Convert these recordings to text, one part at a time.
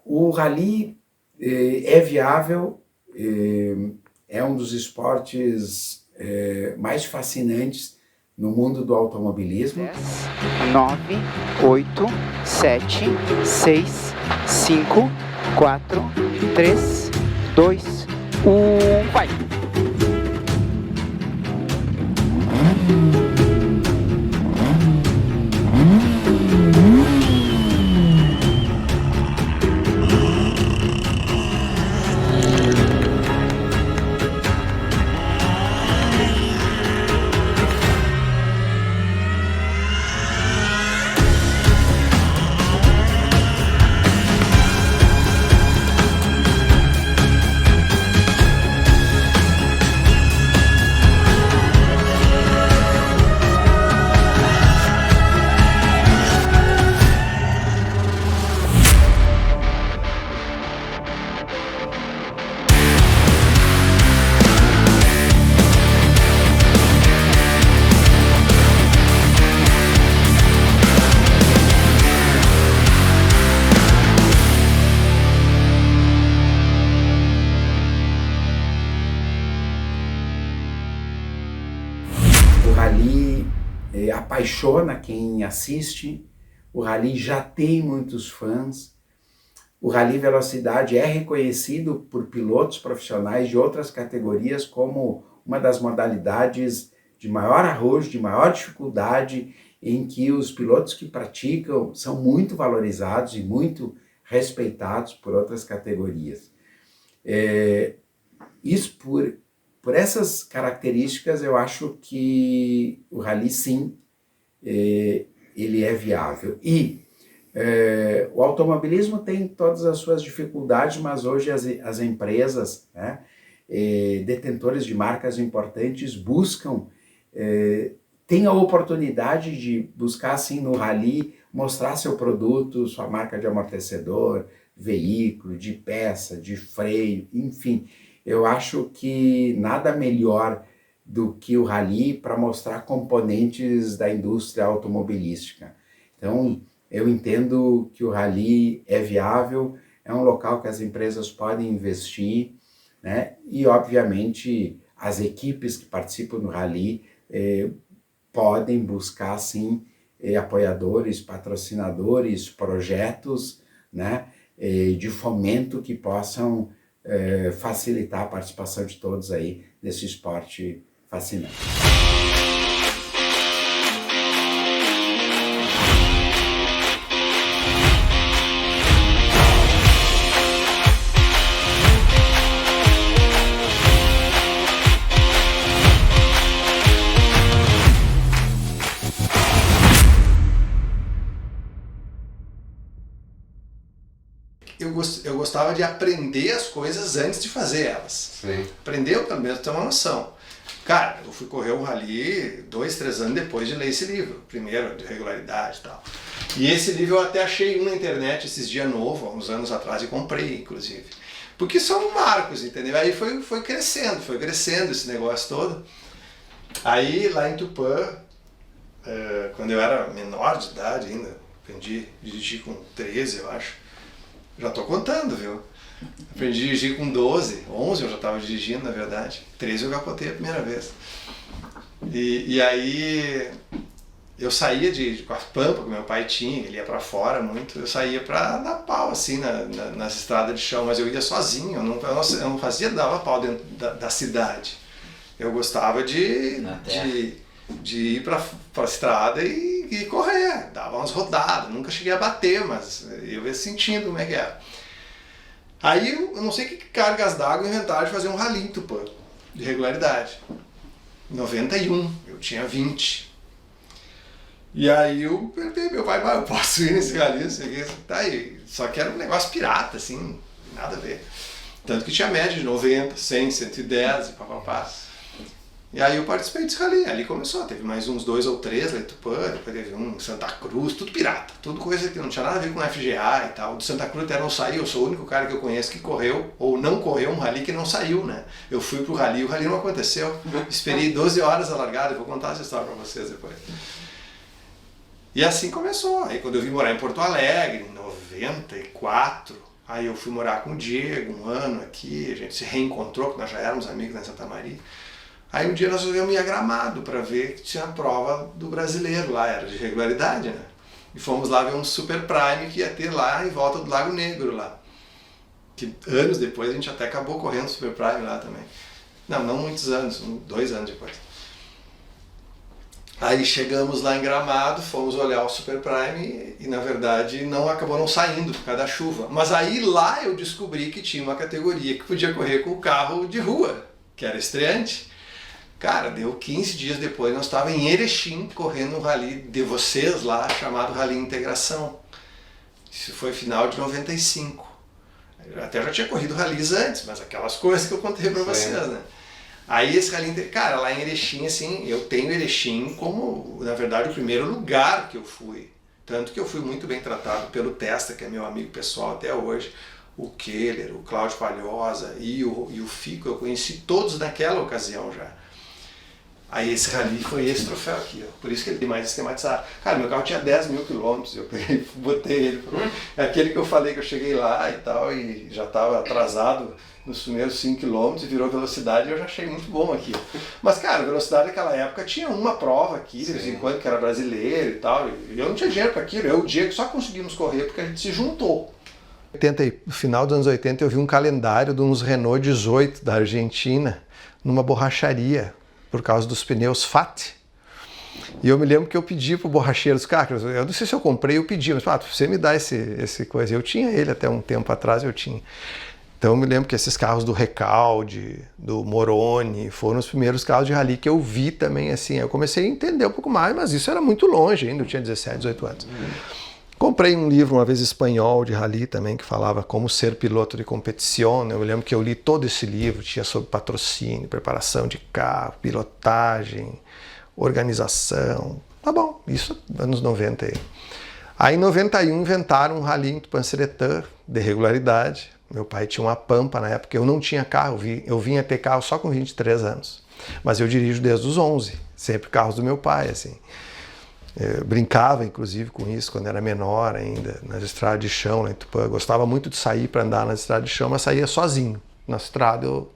O rally é viável, é um dos esportes mais fascinantes no mundo do automobilismo. 10, 9, 8, 7, 6, 5, 4, 3, 2, 1, vai! O rally apaixona quem assiste, o rally já tem muitos fãs, o rally velocidade é reconhecido por pilotos profissionais de outras categorias como uma das modalidades de maior arrojo, de maior dificuldade, em que os pilotos que praticam são muito valorizados e muito respeitados por outras categorias. Isso por essas características, eu acho que o rally, sim, ele é viável. E o automobilismo tem todas as suas dificuldades, mas hoje as empresas, né, detentores de marcas importantes buscam, têm a oportunidade de buscar, assim, no rally, mostrar seu produto, sua marca de amortecedor, veículo, de peça, de freio, enfim. Eu acho que nada melhor do que o rally para mostrar componentes da indústria automobilística. Então, eu entendo que o rally é viável, é um local que as empresas podem investir, né? E, obviamente, as equipes que participam do rally podem buscar, sim, apoiadores, patrocinadores, projetos, né, de fomento que possam facilitar a participação de todos aí nesse esporte fascinante. Eu gostava de aprender as coisas antes de fazer elas. Sim. Aprender, pelo menos, ter uma noção. Cara, eu fui correr um rally 2, 3 anos depois de ler esse livro. Primeiro, de regularidade e tal. E esse livro eu até achei um na internet esses dias novo, há uns anos atrás, e comprei, inclusive. Porque são marcos, entendeu? Aí foi crescendo esse negócio todo. Aí, lá em Tupã, quando eu era menor de idade ainda, aprendi a dirigir com 13, eu acho. Já tô contando, viu? Aprendi a dirigir com 12, 11 eu já estava dirigindo, na verdade. 13 eu capotei a primeira vez. E aí eu saía com a pampa que meu pai tinha, ele ia para fora muito, eu saía para dar pau assim nas estradas de chão, mas eu ia sozinho, eu não fazia dava pau dentro da cidade. Eu gostava de ir para a estrada e correr, dava umas rodadas, nunca cheguei a bater, mas eu ia sentindo como é que era. Aí eu não sei que cargas d'água inventaram de fazer um rally em Tupã, de regularidade. Em 91, eu tinha 20. E aí eu perguntei, meu pai, eu posso ir nesse rally, tá aí. Só que era um negócio pirata, assim, nada a ver. Tanto que tinha média de 90, 100, 110 e papapá. E aí eu participei desse rally, ali começou, teve mais uns 2 ou 3 lá em Tupã, depois teve um em Santa Cruz, tudo pirata, tudo coisa que não tinha nada a ver com FGA e tal. De Santa Cruz até não saiu, eu sou o único cara que eu conheço que correu, ou não correu um rally que não saiu, né? Eu fui pro rally, o rally não aconteceu, esperei 12 horas a largada, eu vou contar essa história pra vocês depois. E assim começou, aí quando eu vim morar em Porto Alegre, em 94, Aí eu fui morar com o Diego 1 ano aqui, a gente se reencontrou, porque nós já éramos amigos lá em Santa Maria. Aí um dia nós resolvemos ir a Gramado para ver que tinha a prova do brasileiro lá, era de regularidade, né? E fomos lá ver um Super Prime que ia ter lá em volta do Lago Negro lá. Que anos depois a gente até acabou correndo Super Prime lá também. Não muitos anos, 2 anos depois. Aí chegamos lá em Gramado, fomos olhar o Super Prime e na verdade acabou não saindo por causa da chuva. Mas aí lá eu descobri que tinha uma categoria que podia correr com o carro de rua, que era estreante. Cara, deu 15 dias depois, nós estávamos em Erechim correndo um rally de vocês lá, chamado Rally Integração. Isso foi final de 95. Eu até já tinha corrido rallies antes, mas aquelas coisas que eu contei para vocês, né? Aí esse rally, cara, lá em Erechim, assim, eu tenho Erechim como, na verdade, o primeiro lugar que eu fui. Tanto que eu fui muito bem tratado pelo Testa, que é meu amigo pessoal até hoje, o Keller, o Cláudio Palhosa e o Fico, eu conheci todos naquela ocasião já. Aí esse rally foi esse troféu aqui, ó. Por isso que ele tem mais esquematizado. Cara, meu carro tinha 10 mil quilômetros, eu peguei, botei ele. É aquele que eu falei que eu cheguei lá e tal, e já estava atrasado nos primeiros 5 quilômetros e virou velocidade, e eu já achei muito bom aqui. Mas, cara, velocidade naquela época tinha uma prova aqui, de vez em quando, que era brasileiro e tal, e eu não tinha dinheiro para aquilo, eu e o Diego só conseguimos correr porque a gente se juntou. No final dos anos 80 eu vi um calendário de uns Renault 18 da Argentina, numa borracharia, por causa dos pneus FAT. E eu me lembro que eu pedi pro borracheiro dos carros, eu não sei se eu comprei, eu pedi, mas você me dá esse coisa. Eu tinha ele até um tempo atrás, eu tinha. Então eu me lembro que esses carros do Recalde, do Moroni, foram os primeiros carros de rally que eu vi também, assim. Eu comecei a entender um pouco mais, mas isso era muito longe ainda, eu tinha 17, 18 anos. Comprei um livro uma vez espanhol de rally também, que falava como ser piloto de competição. Eu me lembro que eu li todo esse livro, tinha sobre patrocínio, preparação de carro, pilotagem, organização. Tá bom, isso anos 90 aí. Aí em 91 inventaram um rally em Tupanciretã, de regularidade. Meu pai tinha uma Pampa na época, eu não tinha carro, eu vinha ter carro só com 23 anos. Mas eu dirijo desde os 11, sempre carros do meu pai, assim. Eu brincava, inclusive, com isso quando era menor ainda, nas estradas de chão lá em Tupã. Gostava muito de sair para andar nas estradas de chão, mas saía sozinho. Na estrada eu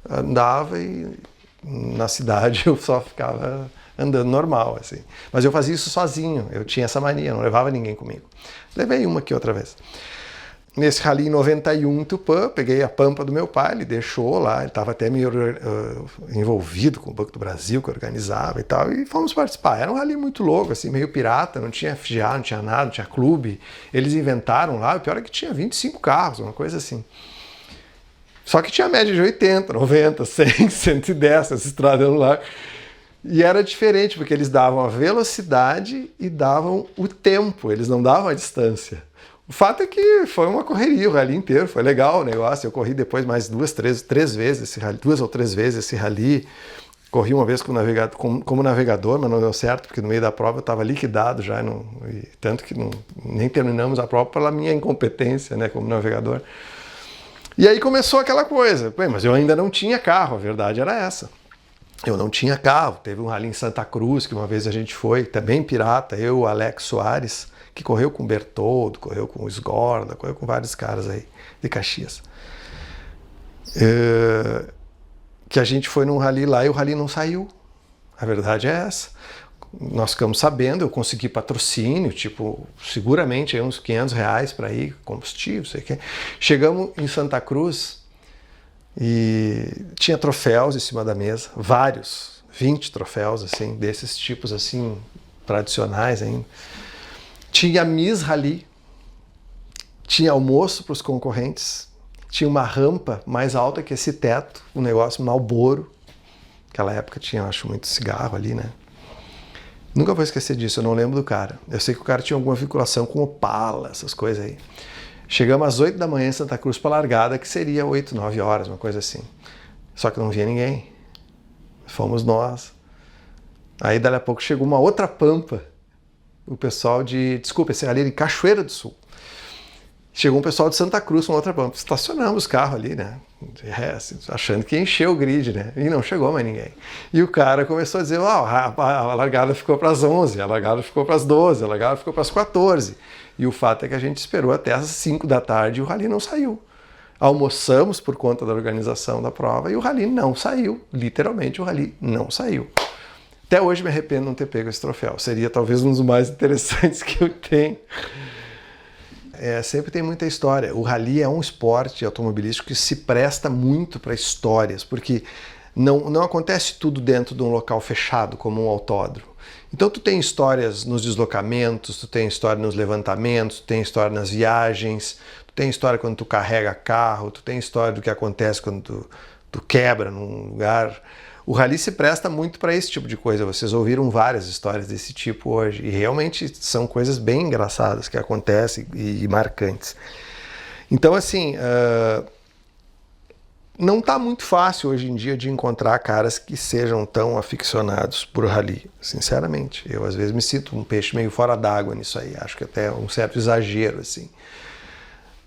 andava e na cidade eu só ficava andando normal, assim. Mas eu fazia isso sozinho, eu tinha essa mania, não levava ninguém comigo. Levei uma aqui outra vez. Nesse rally em 91 em Tupã, peguei a Pampa do meu pai, ele deixou lá, ele estava até meio envolvido com o Banco do Brasil, que organizava e tal, e fomos participar. Era um rally muito louco, assim, meio pirata, não tinha FGA, não tinha nada, não tinha clube. Eles inventaram lá, o pior é que tinha 25 carros, uma coisa assim. Só que tinha média de 80, 90, 100, 110, essa estrada lá. E era diferente, porque eles davam a velocidade e davam o tempo, eles não davam a distância. O fato é que foi uma correria, o rally inteiro, foi legal o negócio. Eu corri depois mais 2 ou 3 vezes esse rally. Corri uma vez como navegador, mas não deu certo, porque no meio da prova eu estava liquidado já, tanto que nem terminamos a prova pela minha incompetência, né, como navegador. E aí começou aquela coisa, mas eu ainda não tinha carro, a verdade era essa. Eu não tinha carro, teve um rally em Santa Cruz, que uma vez a gente foi, também pirata, eu, o Alex Soares, que correu com o Bertoldo, correu com o Esgorda, correu com vários caras aí de Caxias. Que a gente foi num rally lá e o rally não saiu. A verdade é essa. Nós ficamos sabendo, eu consegui patrocínio, tipo, seguramente aí uns R$500 para ir, combustível, sei o quê. Chegamos em Santa Cruz e tinha troféus em cima da mesa, vários, 20 troféus, assim, desses tipos, assim, tradicionais ainda. Tinha Miss Rally, tinha almoço para os concorrentes, tinha uma rampa mais alta que esse teto, um negócio Marlboro. Naquela época tinha, acho, muito cigarro ali, né? Nunca vou esquecer disso, eu não lembro do cara. Eu sei que o cara tinha alguma vinculação com Opala, essas coisas aí. Chegamos às 8 da manhã em Santa Cruz para a largada, que seria 8, 9 horas, uma coisa assim. Só que não via ninguém. Fomos nós. Aí, dali a pouco, chegou uma outra Pampa. O pessoal esse rally de Cachoeira do Sul. Chegou um pessoal de Santa Cruz com outra prova. Estacionamos os carros ali, né? Achando que ia encher o grid, né? E não chegou mais ninguém. E o cara começou a dizer, a largada ficou para as 11, a largada ficou para as 12, a largada ficou para as 14. E o fato é que a gente esperou até as 5 da tarde e o rally não saiu. Almoçamos por conta da organização da prova e o rally não saiu. Literalmente o rally não saiu. Até hoje me arrependo de não ter pego esse troféu. Seria talvez um dos mais interessantes que eu tenho. Sempre tem muita história. O rally é um esporte automobilístico que se presta muito para histórias, porque não acontece tudo dentro de um local fechado, como um autódromo. Então tu tem histórias nos deslocamentos, tu tem história nos levantamentos, tu tem história nas viagens, tu tem história quando tu carrega carro, tu tem história do que acontece quando tu quebra num lugar. O rally se presta muito para esse tipo de coisa. Vocês ouviram várias histórias desse tipo hoje e realmente são coisas bem engraçadas que acontecem e marcantes. Então, assim, não está muito fácil hoje em dia de encontrar caras que sejam tão aficionados por rally, sinceramente. Eu, às vezes, me sinto um peixe meio fora d'água nisso aí. Acho que até um certo exagero, assim.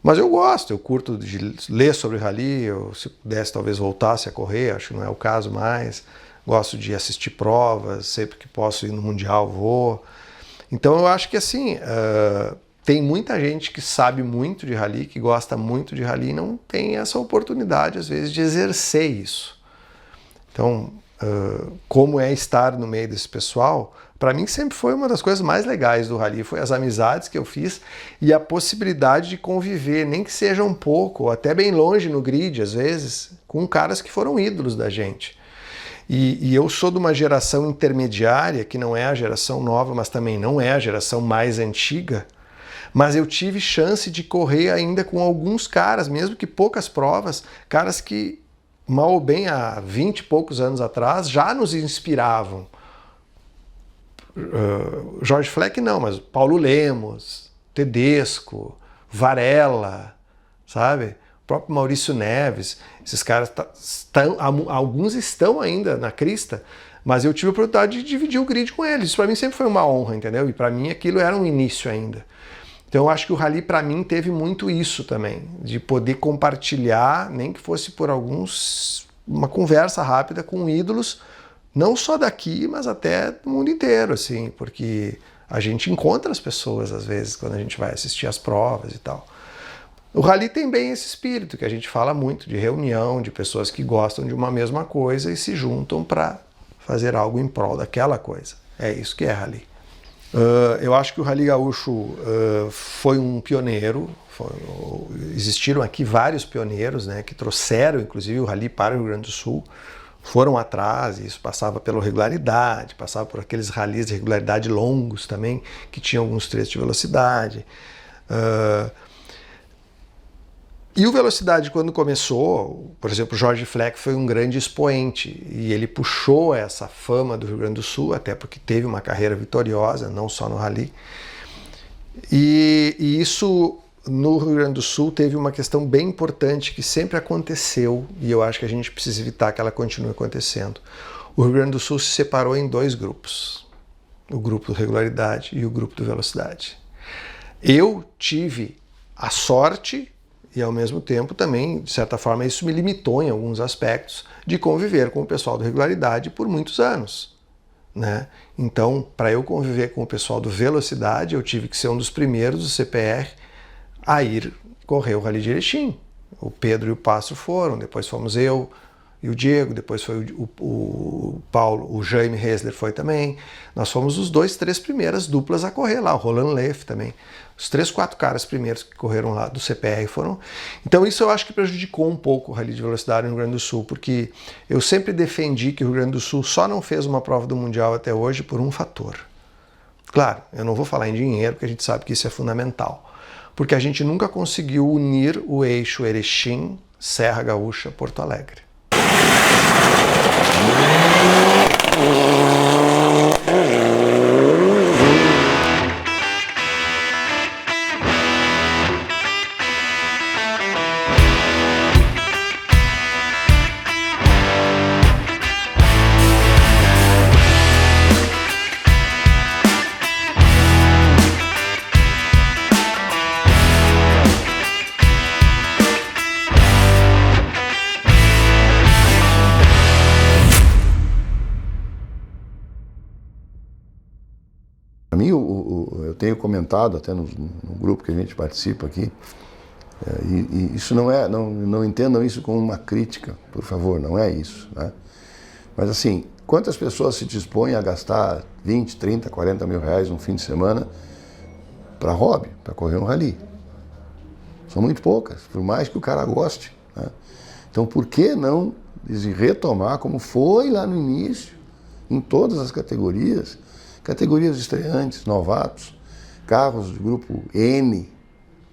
Mas eu gosto, eu curto de ler sobre rally, eu, se pudesse talvez voltasse a correr, acho que não é o caso mais. Gosto de assistir provas, sempre que posso ir no Mundial vou. Então eu acho que assim, tem muita gente que sabe muito de rally, que gosta muito de rally e não tem essa oportunidade às vezes de exercer isso. Então, como é estar no meio desse pessoal, para mim sempre foi uma das coisas mais legais do rally, foi as amizades que eu fiz e a possibilidade de conviver, nem que seja um pouco, ou até bem longe no grid, às vezes, com caras que foram ídolos da gente. E eu sou de uma geração intermediária, que não é a geração nova, mas também não é a geração mais antiga, mas eu tive chance de correr ainda com alguns caras, mesmo que poucas provas, caras que mal ou bem há 20 e poucos anos atrás já nos inspiravam. Jorge Fleck não, mas Paulo Lemos, Tedesco, Varela, sabe? O próprio Maurício Neves, esses caras alguns estão ainda na crista, mas eu tive a oportunidade de dividir o grid com eles. Isso para mim sempre foi uma honra, entendeu? E para mim aquilo era um início ainda. Então eu acho que o rally para mim teve muito isso também, de poder compartilhar, nem que fosse por uma conversa rápida com ídolos, não só daqui, mas até do mundo inteiro, assim, porque a gente encontra as pessoas, às vezes, quando a gente vai assistir as provas e tal. O rally tem bem esse espírito, que a gente fala muito, de reunião, de pessoas que gostam de uma mesma coisa e se juntam para fazer algo em prol daquela coisa. É isso que é rally. Eu acho que o Rally Gaúcho foi um pioneiro. Existiram aqui vários pioneiros, né, que trouxeram, inclusive, o rally para o Rio Grande do Sul. Foram atrás, e isso passava pela regularidade, passava por aqueles rallies de regularidade longos também, que tinham alguns trechos de velocidade. E o Velocidade, quando começou, por exemplo, o Jorge Fleck foi um grande expoente, e ele puxou essa fama do Rio Grande do Sul, até porque teve uma carreira vitoriosa, não só no rally. E isso, no Rio Grande do Sul, teve uma questão bem importante que sempre aconteceu, e eu acho que a gente precisa evitar que ela continue acontecendo. O Rio Grande do Sul se separou em 2 grupos, o grupo do Regularidade e o grupo do Velocidade. Eu tive a sorte, e ao mesmo tempo também, de certa forma, isso me limitou em alguns aspectos, de conviver com o pessoal do Regularidade por muitos anos, né? Então, para eu conviver com o pessoal do Velocidade, eu tive que ser um dos primeiros do CPR a ir correr o Rally de Erechim. O Pedro e o Pastro foram, depois fomos eu e o Diego, depois foi o Paulo, o Jaime Hessler foi também. Nós fomos os 2, 3 primeiras duplas a correr lá, o Roland Leff também. Os 3, 4 caras primeiros que correram lá do CPR foram. Então isso eu acho que prejudicou um pouco o Rally de Velocidade no Rio Grande do Sul, porque eu sempre defendi que o Rio Grande do Sul só não fez uma prova do Mundial até hoje por um fator. Claro, eu não vou falar em dinheiro, porque a gente sabe que isso é fundamental. Porque a gente nunca conseguiu unir o eixo Erechim, Serra Gaúcha, Porto Alegre. tenho comentado até no grupo que a gente participa aqui, e isso não entendam isso como uma crítica, por favor, não é isso, né? Mas assim, quantas pessoas se dispõem a gastar 20, 30, 40 mil reais um fim de semana para hobby, para correr um rally? São muito poucas, por mais que o cara goste, né? Então, por que não retomar como foi lá no início, em todas as categorias estreantes, novatos, carros de grupo N,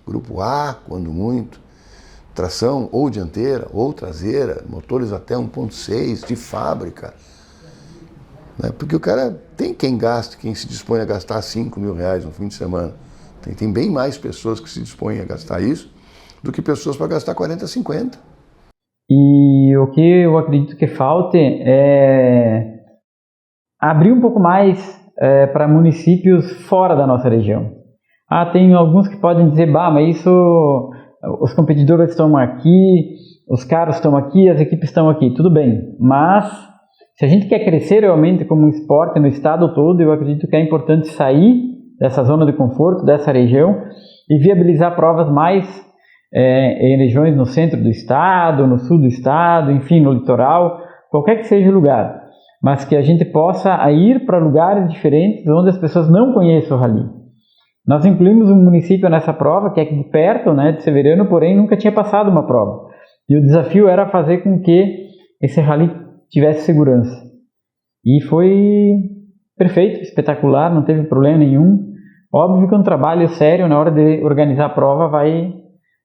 grupo A, quando muito, tração ou dianteira ou traseira, motores até 1.6 de fábrica, né? Porque o cara tem quem se dispõe a gastar 5 mil reais no fim de semana. Tem bem mais pessoas que se dispõem a gastar isso do que pessoas para gastar 40, 50. E o que eu acredito que falte é abrir um pouco mais para municípios fora da nossa região. Tem alguns que podem dizer, mas isso, os competidores estão aqui, os carros estão aqui, as equipes estão aqui, tudo bem. Mas se a gente quer crescer realmente como um esporte no estado todo, eu acredito que é importante sair dessa zona de conforto, dessa região, e viabilizar provas mais em regiões no centro do estado, no sul do estado, enfim, no litoral, qualquer que seja o lugar. Mas que a gente possa ir para lugares diferentes onde as pessoas não conheçam o rally. Nós incluímos um município nessa prova, que é aqui de perto, né, de Severiano, porém nunca tinha passado uma prova. E o desafio era fazer com que esse rally tivesse segurança. E foi perfeito, espetacular, não teve problema nenhum. Óbvio que um trabalho sério na hora de organizar a prova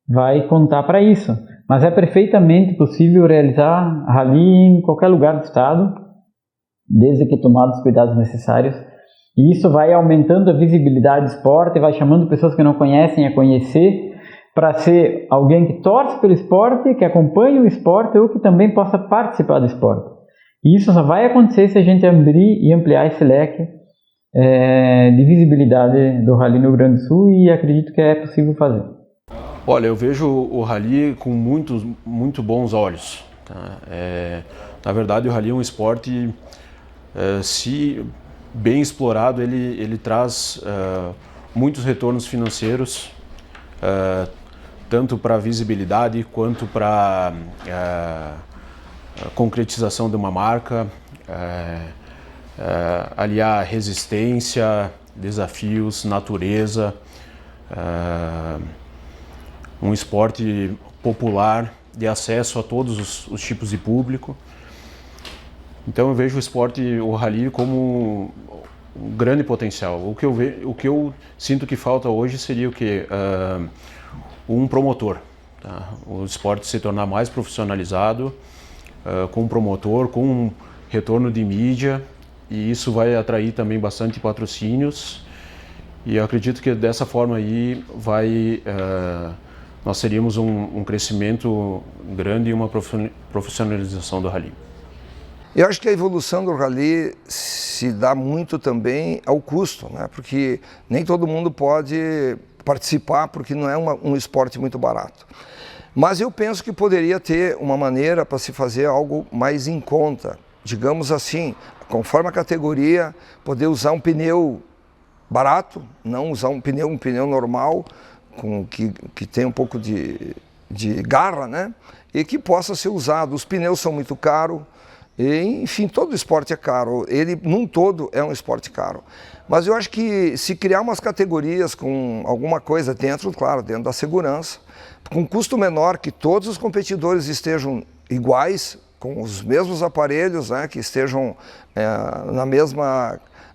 vai contar para isso. Mas é perfeitamente possível realizar rally em qualquer lugar do estado, desde que tomados os cuidados necessários. E isso vai aumentando a visibilidade do esporte, vai chamando pessoas que não conhecem a conhecer, para ser alguém que torce pelo esporte, que acompanha o esporte ou que também possa participar do esporte. E isso só vai acontecer se a gente abrir e ampliar esse leque de visibilidade do rally no Rio Grande do Sul, e acredito que é possível fazer. Olha, eu vejo o rally com muito bons olhos, tá? Na verdade, o rally é um esporte, se bem explorado, ele traz muitos retornos financeiros, tanto para a visibilidade quanto para a concretização de uma marca, aliar resistência, desafios, natureza, um esporte popular de acesso a todos os tipos de público. Então eu vejo o rally como um grande potencial. O que eu sinto que falta hoje seria o quê? Um promotor. Tá? O esporte se tornar mais profissionalizado, com um promotor, com um retorno de mídia, e isso vai atrair também bastante patrocínios, e eu acredito que dessa forma aí nós teríamos um crescimento grande e uma profissionalização do rally. Eu acho que a evolução do rally se dá muito também ao custo, né? Porque nem todo mundo pode participar, porque não é um esporte muito barato. Mas eu penso que poderia ter uma maneira para se fazer algo mais em conta. Digamos assim, conforme a categoria, poder usar um pneu barato, não usar um pneu normal, que tem um pouco de garra, né? E que possa ser usado. Os pneus são muito caros. E, enfim, todo esporte é caro, ele num todo é um esporte caro. Mas eu acho que se criar umas categorias com alguma coisa dentro, claro, dentro da segurança, com custo menor, que todos os competidores estejam iguais, com os mesmos aparelhos, né, que estejam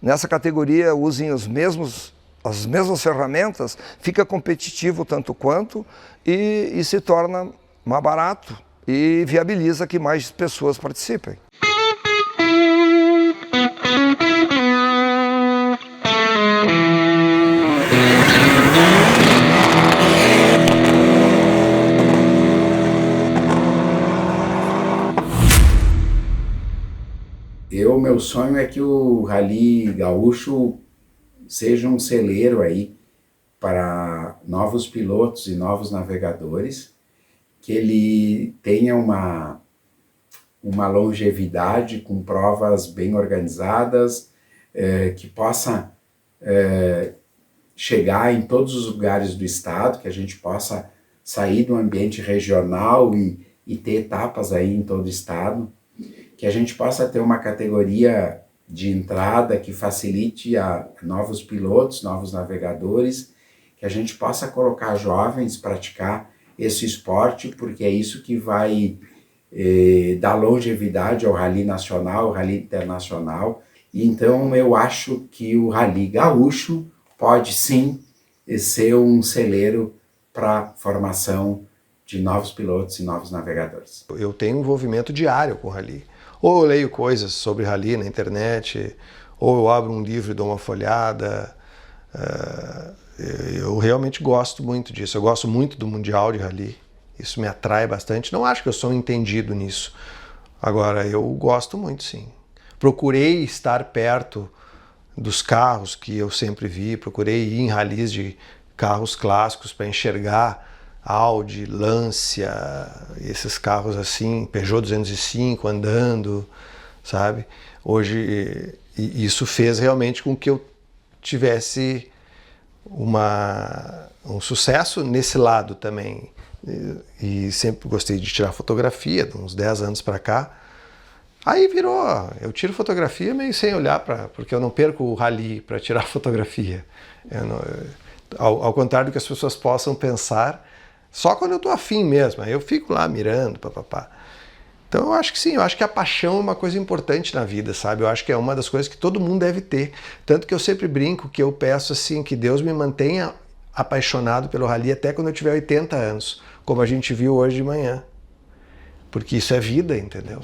nessa categoria, usem as mesmas ferramentas, fica competitivo tanto quanto e se torna mais barato e viabiliza que mais pessoas participem. Meu sonho é que o Rally Gaúcho seja um celeiro aí para novos pilotos e novos navegadores, que ele tenha uma longevidade com provas bem organizadas, que possa chegar em todos os lugares do estado, que a gente possa sair do ambiente regional e ter etapas aí em todo o estado, que a gente possa ter uma categoria de entrada que facilite a novos pilotos, novos navegadores, que a gente possa colocar jovens praticar esse esporte, porque é isso que vai dar longevidade ao rally nacional, ao rally internacional. E então eu acho que o rally gaúcho pode sim ser um celeiro para formação de novos pilotos e novos navegadores. Eu tenho envolvimento diário com o rally. Ou eu leio coisas sobre rally na internet, ou eu abro um livro e dou uma folhada. Eu realmente gosto muito disso. Eu gosto muito do Mundial de Rally. Isso me atrai bastante. Não acho que eu sou um entendido nisso. Agora, eu gosto muito, sim. Procurei estar perto dos carros que eu sempre vi. Procurei ir em rallies de carros clássicos para enxergar Audi, Lancia, esses carros assim, Peugeot 205 andando, sabe? Hoje, isso fez realmente com que eu tivesse um sucesso nesse lado também. E sempre gostei de tirar fotografia, de uns 10 anos para cá. Aí virou, eu tiro fotografia meio sem olhar porque eu não perco o rally para tirar fotografia. Ao contrário do que as pessoas possam pensar, só quando eu estou afim mesmo, aí eu fico lá mirando, papapá. Então eu acho que sim, eu acho que a paixão é uma coisa importante na vida, sabe? Eu acho que é uma das coisas que todo mundo deve ter. Tanto que eu sempre brinco que eu peço assim, que Deus me mantenha apaixonado pelo rally até quando eu tiver 80 anos, como a gente viu hoje de manhã. Porque isso é vida, entendeu?